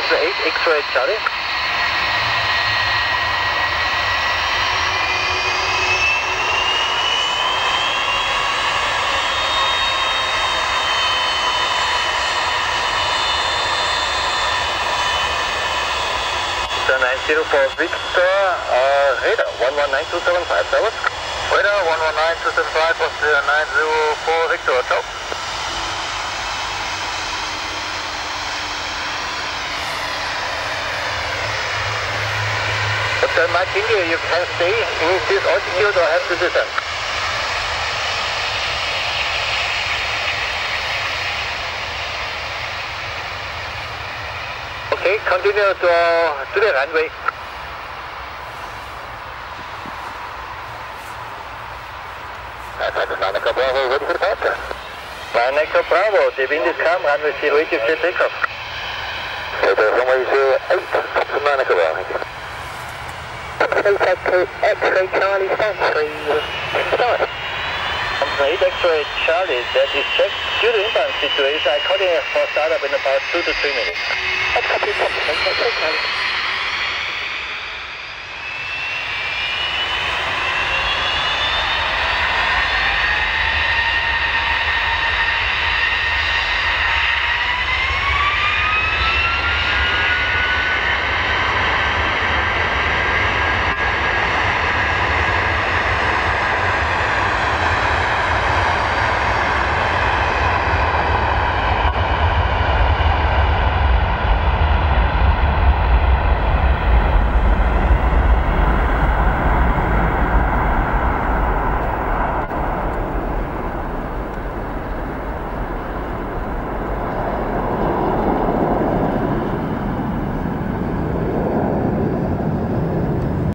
Thompson 8, X-ray Charlie. So 904 Victor, radar 119275, that was? Radar 119275 was 904 Victor, ciao. Hotel Mike India, you can stay in this altitude or have to descend. Okay, continue to the runway. Monaco Bravo, ready for departure. Monaco Bravo, the wind is calm, runway 08, you clear takeoff. Runway 08, Monaco Bravo, thank you. X-ray Charlie, Stanley, start. Thompson 8 X-ray Charlie, that is checked. Due to inbound situation, I call in for startup in about 2 to 3 minutes. That's copy, Thompson 8 X-ray Charlie.